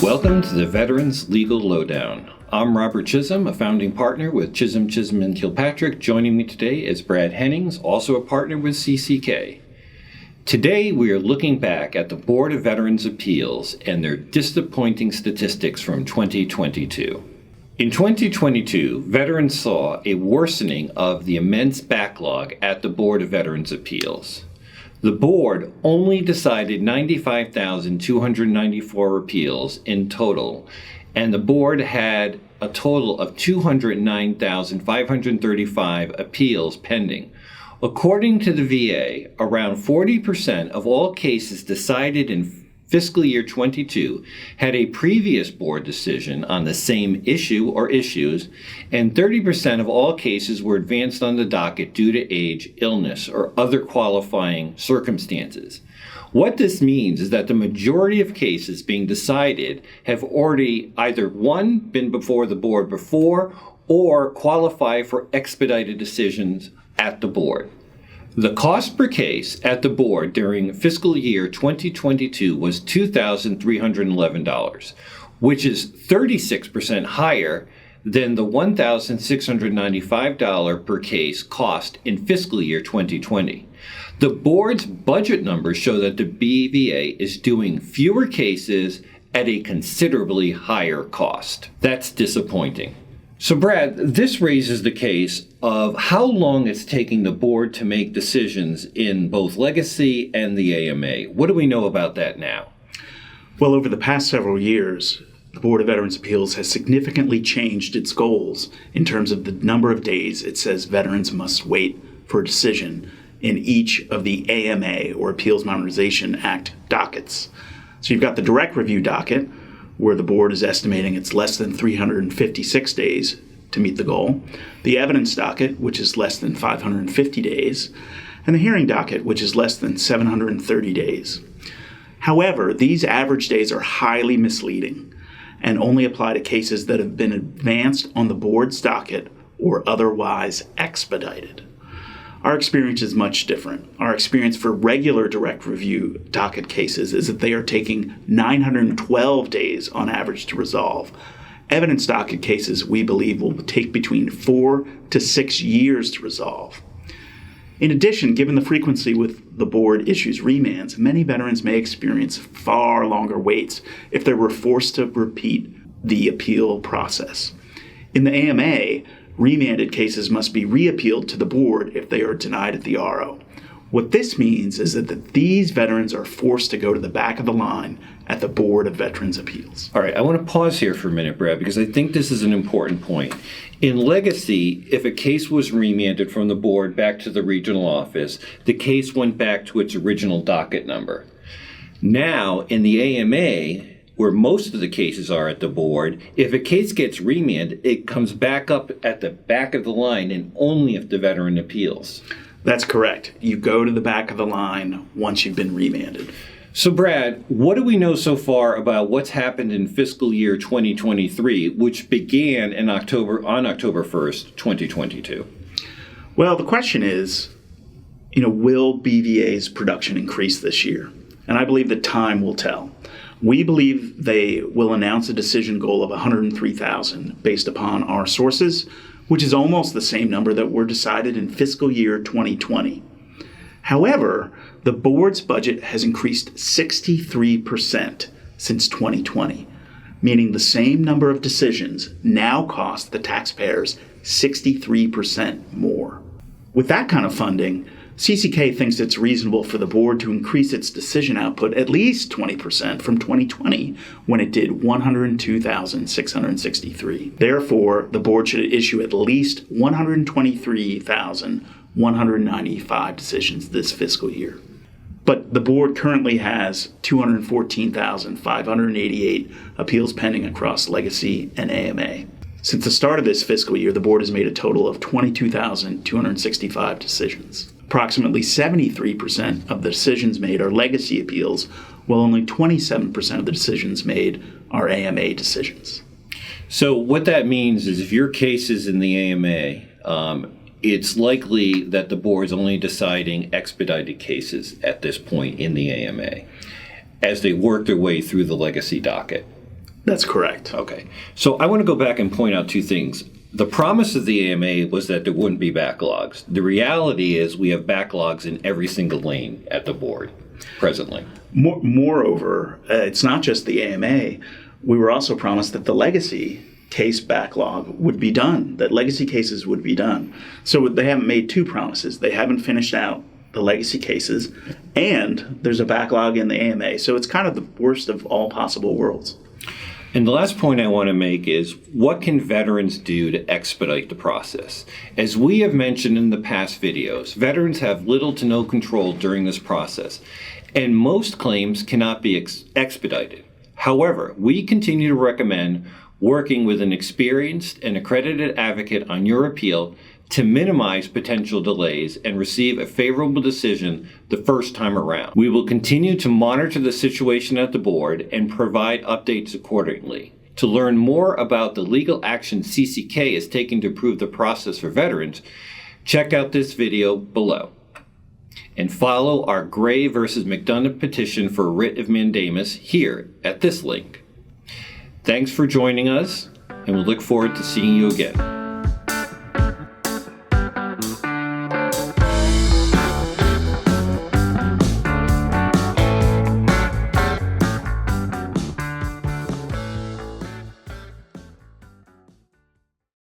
Welcome to the Veterans Legal Lowdown. I'm Robert Chisholm, a founding partner with Chisholm, and Kilpatrick. Joining me today is Brad Hennings, also a partner with CCK. Today we are looking back at the Board of Veterans Appeals and their disappointing statistics from 2022. In 2022, veterans saw a worsening of the immense backlog at the Board of Veterans Appeals. The board only decided 95,294 appeals in total, and the board had a total of 209,535 appeals pending. According to the VA, around 40% of all cases decided in fiscal year 22 had a previous board decision on the same issue or issues, and 30% of all cases were advanced on the docket due to age, illness, or other qualifying circumstances. What this means is that the majority of cases being decided have already either, one, been before the board before, or qualify for expedited decisions at the board. The cost per case at the board during fiscal year 2022 was $2,311, which is 36% higher than the $1,695 per case cost in fiscal year 2020. The board's budget numbers show that the BVA is doing fewer cases at a considerably higher cost. That's disappointing. So Brad, this raises the case of how long it's taking the board to make decisions in both legacy and the AMA. What do we know about that now? Well, over the past several years, the Board of Veterans Appeals has significantly changed its goals in terms of the number of days it says veterans must wait for a decision in each of the AMA, or Appeals Modernization Act, dockets. So you've got the direct review docket, where the board is estimating it's less than 356 days to meet the goal, the evidence docket, which is less than 550 days, and the hearing docket, which is less than 730 days. However, these average days are highly misleading and only apply to cases that have been advanced on the board's docket or otherwise expedited. Our experience is much different. Our experience for regular direct review docket cases is that they are taking 912 days on average to resolve. Evidence docket cases, we believe, will take between 4 to 6 years to resolve. In addition, given the frequency with the board issues remands, many veterans may experience far longer waits if they were forced to repeat the appeal process. In the AMA, remanded cases must be reappealed to the board if they are denied at the RO. What this means is that these veterans are forced to go to the back of the line at the Board of Veterans Appeals. All right, I want to pause here for a minute, Brad, because I think this is an important point. In legacy, if a case was remanded from the board back to the regional office, the case went back to its original docket number. Now, in the AMA, where most of the cases are at the board, if a case gets remanded, it comes back up at the back of the line and only if the veteran appeals. That's correct. You go to the back of the line once you've been remanded. So Brad, what do we know so far about what's happened in fiscal year 2023, which began on October 1st, 2022? Well, the question is, will BVA's production increase this year? And I believe that time will tell. We believe they will announce a decision goal of 103,000 based upon our sources, which is almost the same number that were decided in fiscal year 2020. However, the board's budget has increased 63% since 2020, meaning the same number of decisions now cost the taxpayers 63% more. With that kind of funding, CCK thinks it's reasonable for the board to increase its decision output at least 20% from 2020, when it did 102,663. Therefore, the board should issue at least 123,195 decisions this fiscal year. But the board currently has 214,588 appeals pending across legacy and AMA. Since the start of this fiscal year, the board has made a total of 22,265 decisions. Approximately 73% of the decisions made are legacy appeals, while only 27% of the decisions made are AMA decisions. So what that means is if your case is in the AMA, it's likely that the board's only deciding expedited cases at this point in the AMA as they work their way through the legacy docket. That's correct. Okay. So I want to go back and point out two things. The promise of the AMA was that there wouldn't be backlogs. The reality is we have backlogs in every single lane at the board presently. Moreover, it's not just the AMA. We were also promised that the legacy case backlog would be done, that legacy cases would be done. So they haven't made two promises. They haven't finished out the legacy cases, and there's a backlog in the AMA. So it's kind of the worst of all possible worlds. And the last point I want to make is, what can veterans do to expedite the process? As we have mentioned in the past videos, veterans have little to no control during this process, and most claims cannot be expedited. However, we continue to recommend working with an experienced and accredited advocate on your appeal to minimize potential delays and receive a favorable decision the first time around. We will continue to monitor the situation at the board and provide updates accordingly. To learn more about the legal action CCK is taking to improve the process for veterans, check out this video below. And follow our Gray versus McDonough petition for writ of mandamus here at this link. Thanks for joining us, and we look forward to seeing you again.